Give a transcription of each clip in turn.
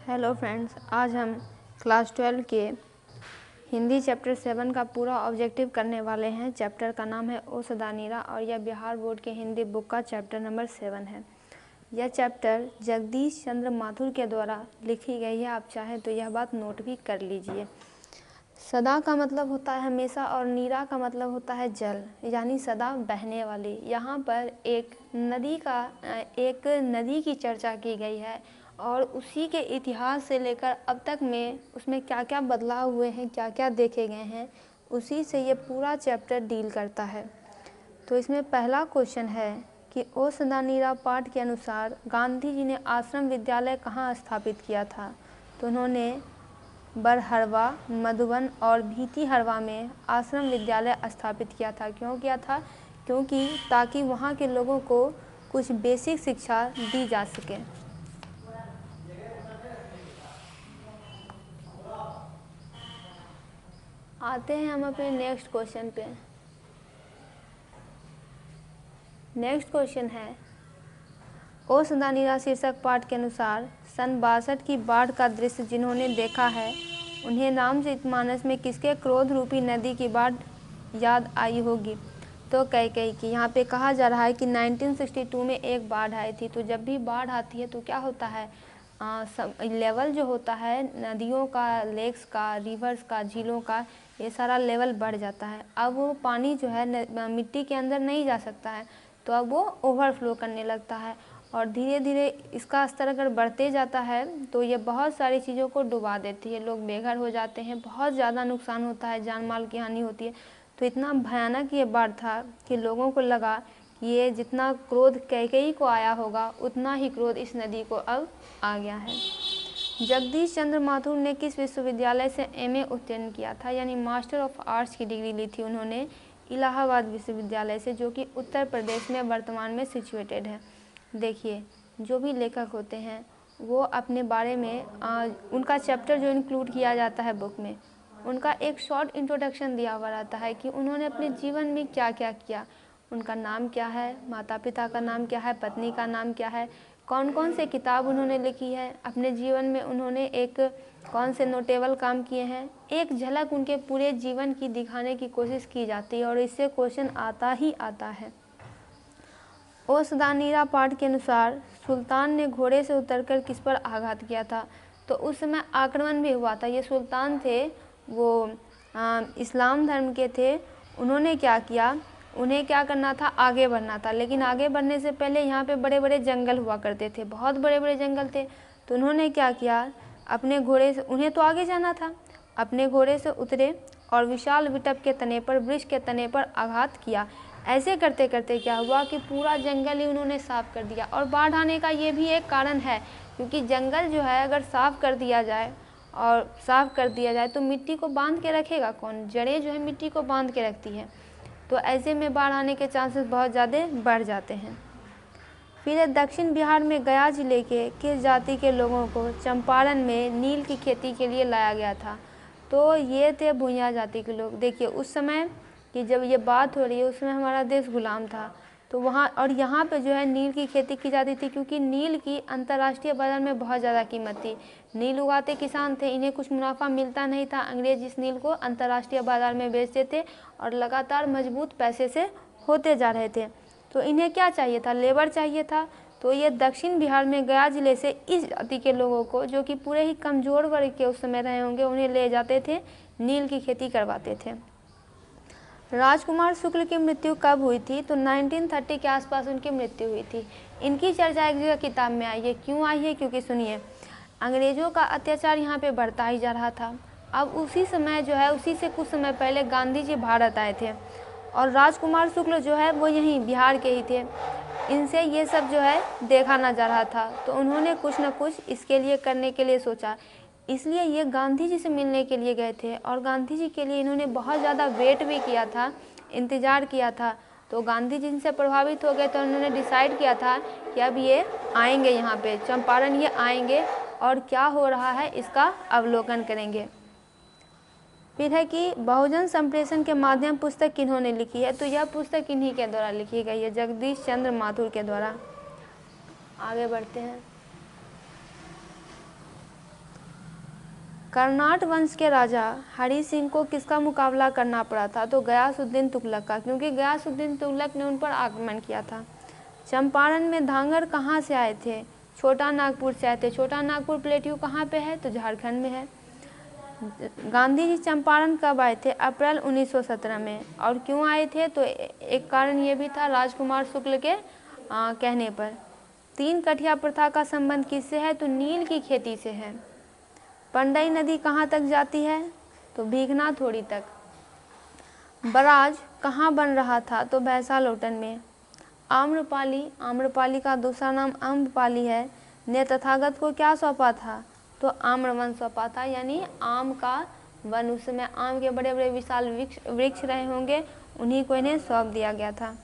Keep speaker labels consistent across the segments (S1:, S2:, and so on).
S1: Hello friends, आज हम class 12 के हिंदी चैप्टर 7 का पूरा ऑब्जेक्टिव करने वाले हैं। चैप्टर का नाम है ओ सदा नीरा और यह बिहार बोर्ड के हिंदी बुक का चैप्टर नंबर 7 है। यह चैप्टर जगदीश चंद्र माथुर के द्वारा लिखी गई है। आप चाहें तो यह बात नोट भी कर लीजिए। सदा का मतलब होता है हमेशा और नीरा का मतलब होता है जल, यानी सदा बहने वाली। यहाँ पर एक नदी की चर्चा की गई है और उसी के इतिहास से लेकर अब तक में उसमें क्या क्या बदलाव हुए हैं, क्या क्या देखे गए हैं, उसी से ये पूरा चैप्टर डील करता है। तो इसमें पहला क्वेश्चन है कि ओ सदा नीरा पाठ के अनुसार गांधी जी ने आश्रम विद्यालय कहाँ स्थापित किया था। तो उन्होंने बरहरवा, मधुबन और भीतीहरवा में आश्रम विद्यालय स्थापित किया था। क्यों किया था? क्योंकि ताकि वहाँ के लोगों को कुछ बेसिक शिक्षा दी जा सके। आते हैं हम अपने नेक्स्ट क्वेश्चन पे। नेक्स्ट क्वेश्चन है ओ सदा नीरा शीर्षक पाठ के अनुसार सन 62 की बाढ़ का दृश्य जिन्होंने देखा है उन्हें रामचरितमानस में किसके क्रोध रूपी नदी की बाढ़ याद आई होगी। तो कैकेयी की। यहाँ पे कहा जा रहा है कि 1962 में एक बाढ़ आई थी। तो जब भी बाढ़ आती है तो क्या होता है, लेवल जो होता है नदियों का, लेक्स का, रिवर्स का, झीलों का, ये सारा लेवल बढ़ जाता है। अब वो पानी जो है मिट्टी के अंदर नहीं जा सकता है, तो अब वो ओवरफ्लो करने लगता है और धीरे धीरे इसका स्तर अगर बढ़ते जाता है तो ये बहुत सारी चीज़ों को डुबा देती है। लोग बेघर हो जाते हैं, बहुत ज़्यादा नुकसान होता है, जान माल की हानि होती है। तो इतना भयानक ये बाढ़ था कि लोगों को लगा कि ये जितना क्रोध कैकेयी को आया होगा उतना ही क्रोध इस नदी को अब आ गया है। जगदीश चंद्र माथुर ने किस विश्वविद्यालय से एमए उत्तीर्ण किया था, यानी मास्टर ऑफ आर्ट्स की डिग्री ली थी उन्होंने इलाहाबाद विश्वविद्यालय से, जो कि उत्तर प्रदेश में वर्तमान में सिचुएटेड है। देखिए, जो भी लेखक होते हैं वो अपने बारे में उनका चैप्टर जो इंक्लूड किया जाता है बुक में, उनका एक शॉर्ट इंट्रोडक्शन दिया हुआ रहता है कि उन्होंने अपने जीवन में क्या क्या किया, उनका नाम क्या है, माता पिता का नाम क्या है, पत्नी का नाम क्या है, कौन कौन से किताब उन्होंने लिखी है, अपने जीवन में उन्होंने एक कौन से नोटेबल काम किए हैं। एक झलक उनके पूरे जीवन की दिखाने की कोशिश की जाती है और इससे क्वेश्चन आता ही आता है। ओ सदा नीरा पाठ के अनुसार सुल्तान ने घोड़े से उतरकर किस पर आघात किया था। तो उस समय आक्रमण भी हुआ था। ये सुल्तान थे, वो इस्लाम धर्म के थे। उन्होंने क्या किया, उन्हें क्या करना था, आगे बढ़ना था। लेकिन आगे बढ़ने से पहले यहाँ पे बड़े बड़े जंगल हुआ करते थे, बहुत बड़े बड़े जंगल थे। तो उन्होंने क्या किया, अपने घोड़े से, उन्हें तो आगे जाना था, अपने घोड़े से उतरे और विशाल विटप के तने पर, वृक्ष के तने पर आघात किया। ऐसे करते करते क्या हुआ कि पूरा जंगल ही उन्होंने साफ कर दिया। और बाढ़ आने का ये भी एक कारण है, क्योंकि जंगल जो है अगर साफ कर दिया जाए तो मिट्टी को बांध के रखेगा कौन, जड़ें जो है मिट्टी को बांध के रखती है। तो ऐसे में बाढ़ आने के चांसेस बहुत ज़्यादा बढ़ जाते हैं। फिर दक्षिण बिहार में गया जिले के किस जाति के लोगों को चंपारण में नील की खेती के लिए लाया गया था। तो ये थे भूइयाँ जाति के लोग। देखिए, उस समय कि जब ये बात हो रही है उसमें हमारा देश गुलाम था, तो वहाँ और यहाँ पे जो है नील की खेती की जाती थी, क्योंकि नील की अंतर्राष्ट्रीय बाजार में बहुत ज़्यादा कीमत थी। नील उगाते किसान थे, इन्हें कुछ मुनाफा मिलता नहीं था। अंग्रेज इस नील को अंतर्राष्ट्रीय बाजार में बेचते थे और लगातार मजबूत पैसे से होते जा रहे थे। तो इन्हें क्या चाहिए था, लेबर चाहिए था। तो ये दक्षिण बिहार में गया जिले से इस जाति के लोगों को, जो कि पूरे ही कमज़ोर वर्ग के उस समय रहे होंगे, उन्हें ले जाते थे, नील की खेती करवाते थे। राजकुमार शुक्ल की मृत्यु कब हुई थी। तो 1930 के आसपास उनकी मृत्यु हुई थी। इनकी चर्चा एक जगह किताब में आई है। क्यों आई है? क्योंकि सुनिए, अंग्रेज़ों का अत्याचार यहाँ पे बढ़ता ही जा रहा था। अब उसी समय जो है, उसी से कुछ समय पहले गांधी जी भारत आए थे और राजकुमार शुक्ल जो है वो यहीं बिहार के ही थे। इनसे ये सब जो है देखा ना जा रहा था, तो उन्होंने कुछ न कुछ इसके लिए करने के लिए सोचा। इसलिए ये गांधी जी से मिलने के लिए गए थे और गांधी जी के लिए इन्होंने बहुत ज़्यादा वेट भी किया था, इंतज़ार किया था। तो गांधी जी इनसे प्रभावित हो गए, तो उन्होंने डिसाइड किया था कि अब ये आएंगे, यहाँ पे चंपारण ये आएंगे और क्या हो रहा है इसका अवलोकन करेंगे। फिर है कि बहुजन संप्रेषण के माध्यम पुस्तक किन्होंने लिखी है। तो यह पुस्तक इन्हीं के द्वारा लिखी गई है, जगदीश चंद्र माथुर के द्वारा। आगे बढ़ते हैं। कर्नाट वंश के राजा हरि सिंह को किसका मुकाबला करना पड़ा था? तो गयासुद्दीन तुगलक का, क्योंकि गयासुद्दीन तुगलक ने उन पर आक्रमण किया था। चंपारण में धांगर कहाँ से आए थे? छोटा नागपुर से आए थे। छोटा नागपुर प्लेट्यू कहाँ पे है? तो झारखंड में है। गांधी जी चंपारण कब आए थे? अप्रैल 1917 में। और क्यों आए थे? तो एक कारण ये भी था राजकुमार शुक्ल के कहने पर। 3 कठिया प्रथा का संबंध किससे है? तो नील की खेती से है। पंडई नदी कहाँ तक जाती है? तो भीखनाथोड़ी तक। बराज कहाँ बन रहा था? तो भैंसालोटन में। आम्रपाली, आम्रपाली का दूसरा नाम अम्रपाली है, ने तथागत को क्या सौंपा था? तो आम्रवन सौंपा था, यानी आम का वन। उस समय आम के बड़े बड़े विशाल वृक्ष रहे होंगे, उन्हीं को इन्हें सौंप दिया गया था।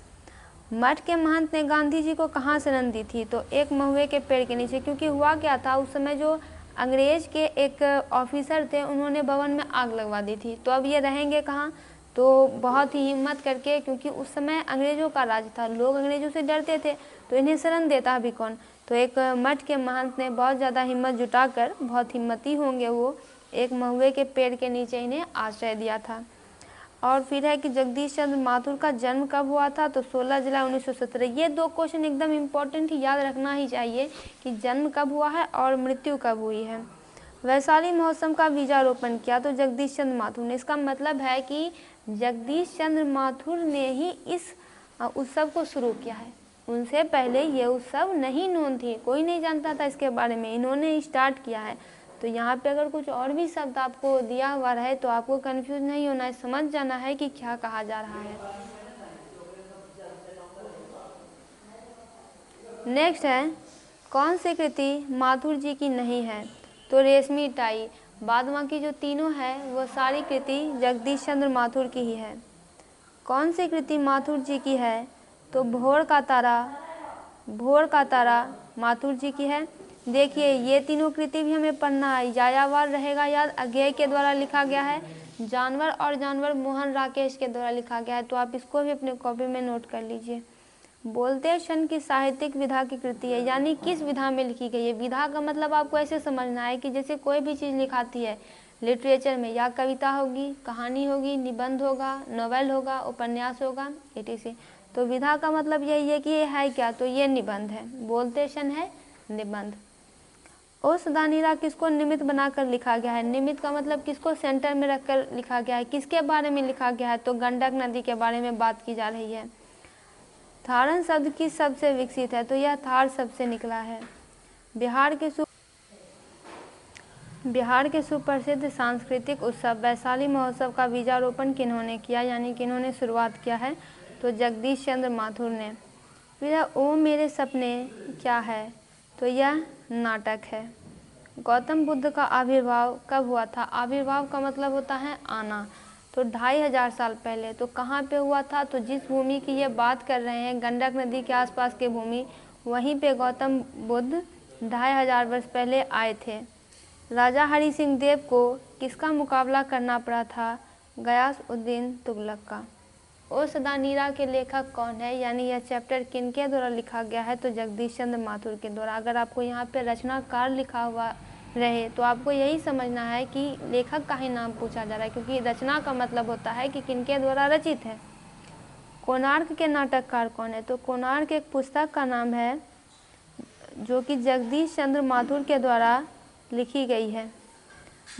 S1: मठ के महंत ने गांधी जी को कहाँ शरण दी थी? तो एक महुए के पेड़ के नीचे। क्योंकि हुआ क्या था, उस समय जो अंग्रेज के एक ऑफिसर थे, उन्होंने भवन में आग लगवा दी थी। तो अब ये रहेंगे कहाँ? तो बहुत ही हिम्मत करके, क्योंकि उस समय अंग्रेजों का राज था, लोग अंग्रेजों से डरते थे, तो इन्हें शरण देता भी कौन? तो एक मठ के महंत ने बहुत ज़्यादा हिम्मत जुटाकर, बहुत हिम्मती होंगे वो, एक महुए के पेड़ के नीचे इन्हें आश्रय दिया था। और फिर है कि जगदीश चंद्र माथुर का जन्म कब हुआ था? तो 16 जुलाई 1917। ये 2 क्वेश्चन एकदम इम्पोर्टेंट ही, याद रखना ही चाहिए कि जन्म कब हुआ है और मृत्यु कब हुई है। वैशाली महोत्सव का बीजारोपण किया? तो जगदीश चंद्र माथुर ने। इसका मतलब है कि जगदीश चंद्र माथुर ने ही इस उत्सव को शुरू किया है। उनसे पहले ये उत्सव नहीं नोन थी, कोई नहीं जानता था इसके बारे में, इन्होंने स्टार्ट किया है। तो यहाँ पे अगर कुछ और भी शब्द आपको दिया हुआ रहे तो आपको कंफ्यूज नहीं होना है, समझ जाना है कि क्या कहा जा रहा है। नेक्स्ट है, कौन सी कृति माथुर जी की नहीं है? तो रेशमी टाई। बाद बाकी जो तीनों है वो सारी कृति जगदीश चंद्र माथुर की ही है। कौन सी कृति माथुर जी की है? तो भोर का तारा, भोर का तारा माथुर जी की है। देखिए ये तीनों कृति भी हमें पढ़ना है, यायावर रहेगा याद, अज्ञेय के द्वारा लिखा गया है। जानवर और जानवर मोहन राकेश के द्वारा लिखा गया है, तो आप इसको भी अपने कॉपी में नोट कर लीजिए। बोलते क्षण की साहित्यिक विधा की कृति है, यानी किस विधा में लिखी गई है? विधा का मतलब आपको ऐसे समझना है कि जैसे कोई भी चीज़ लिखाती है लिटरेचर में, या कविता होगी, कहानी होगी, निबंध होगा, नोवेल होगा, उपन्यास होगा, etc। तो विधा का मतलब यही है कि ये है क्या? तो ये निबंध है। बोलते क्षण है निबंध। ओ सदानीरा किसको निमित्त बनाकर लिखा गया है? निमित्त का मतलब किसको सेंटर में रखकर लिखा गया है? किसके बारे में लिखा गया है? तो गंडक नदी के बारे में बात की जा रही है। थारन शब्द किस शब्द से विकसित है? तो यह थार शब्द से निकला है। बिहार के सुप्रसिद्ध सांस्कृतिक उत्सव वैशाली महोत्सव का बीजारोपण किन्होंने किया, यानी किन्होंने शुरुआत किया है? तो जगदीश चंद्र माथुर ने। फिर ओ मेरे सपने क्या है? तो यह नाटक है। गौतम बुद्ध का आविर्भाव कब हुआ था? आविर्भाव का मतलब होता है आना, तो 2500 साल पहले। तो कहाँ पे हुआ था? तो जिस भूमि की ये बात कर रहे हैं, गंडक नदी के आसपास के भूमि, वहीं पे गौतम बुद्ध 2500 वर्ष पहले आए थे। राजा हरि सिंह देव को किसका मुकाबला करना पड़ा था? गयासउद्दीन तुगलक का। ओ सदानीरा के लेखक कौन है, यानी यह चैप्टर किनके द्वारा लिखा गया है? तो जगदीश चंद्र माथुर के द्वारा। अगर आपको यहाँ पे रचनाकार लिखा हुआ रहे तो आपको यही समझना है कि लेखक का ही नाम पूछा जा रहा है, क्योंकि रचना का मतलब होता है कि किनके द्वारा रचित है। कोणार्क के नाटककार कौन है? तो कोणार्क एक पुस्तक का नाम है जो कि जगदीश चंद्र माथुर के द्वारा लिखी गई है।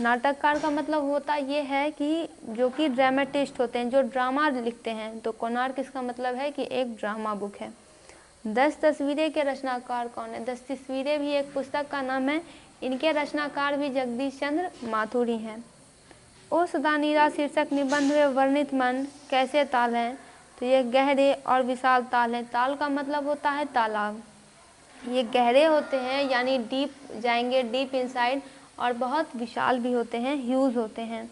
S1: नाटककार का मतलब होता ये है कि जो कि ड्रामेटिस्ट होते हैं, जो ड्रामा लिखते हैं। तो कोणार्क इसका मतलब है कि एक ड्रामा बुक है। 10 तस्वीरें के रचनाकार कौन है? 10 तस्वीरें भी एक पुस्तक का नाम है, इनके रचनाकार भी जगदीश चंद्र माथुर ही हैं। ओ सदानीरा शीर्षक निबंध में वर्णित मन कैसे ताल हैं? तो ये गहरे और विशाल ताल हैं। ताल का मतलब होता है तालाब। ये गहरे होते हैं, यानी डीप जाएंगे, डीप इनसाइड, और बहुत विशाल भी होते हैं, ह्यूज होते हैं।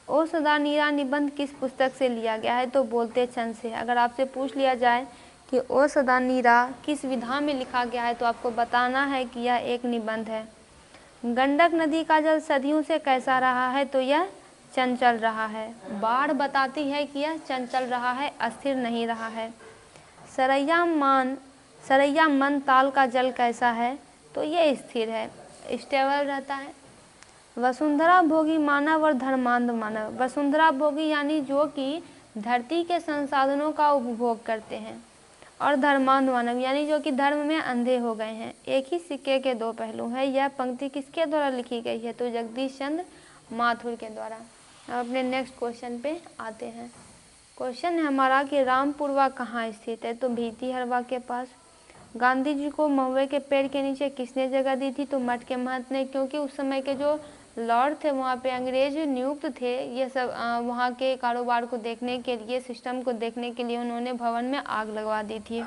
S1: ओ सदानीरा निबंध किस पुस्तक से लिया गया है? तो बोलते क्षण से। अगर आपसे पूछ लिया जाए कि ओ सदानीरा किस विधा में लिखा गया है, तो आपको बताना है कि यह एक निबंध है। गंडक नदी का जल सदियों से कैसा रहा है? तो यह चंचल रहा है। बाढ़ बताती है कि यह चंचल रहा है, अस्थिर नहीं रहा है। सरैया मन ताल का जल कैसा है? तो ये स्थिर है, स्टेबल रहता है। वसुंधरा भोगी मानव और धर्मांध मानव। वसुंधरा भोगी यानी जो कि धरती के संसाधनों का उपभोग करते हैं, और धर्मांध मानव यानी जो कि धर्म में अंधे हो गए हैं। एक ही सिक्के के दो पहलू हैं। यह पंक्ति किसके द्वारा लिखी गई है? तो जगदीश चंद्र माथुर के द्वारा। अब अपने नेक्स्ट क्वेश्चन पे आते हैं। क्वेश्चन है हमारा कि रामपुरवा कहाँ स्थित है? तो भीतीहरवा के पास। गांधी जी को महुए के पेड़ के नीचे किसने जगह दी थी? तो मठ के महंत ने, क्योंकि उस समय के जो लॉर्ड थे वहाँ पे अंग्रेज नियुक्त थे, ये सब वहाँ के कारोबार को देखने के लिए, सिस्टम को देखने के लिए उन्होंने भवन में आग लगवा दी थी।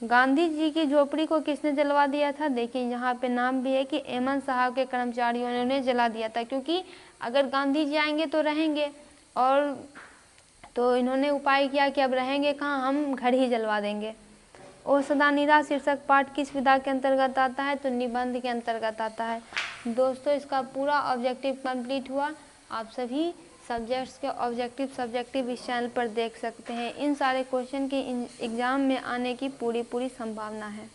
S1: गांधी जी की झोपड़ी को किसने जलवा दिया था? देखिए यहाँ पे नाम भी है कि एमन साहब के कर्मचारियों ने उन्हें जला दिया था, क्योंकि अगर गांधी जी आएंगे तो रहेंगे, और तो इन्होंने उपाय किया कि अब रहेंगे कहाँ, हम घर ही जलवा देंगे। ओ सदा निरा शीर्षक पाठ किस विधा के अंतर्गत आता है? तो निबंध के अंतर्गत आता है। दोस्तों इसका पूरा ऑब्जेक्टिव कंप्लीट हुआ। आप सभी सब्जेक्ट्स के ऑब्जेक्टिव सब्जेक्टिव इस चैनल पर देख सकते हैं। इन सारे क्वेश्चन के एग्ज़ाम में आने की पूरी संभावना है।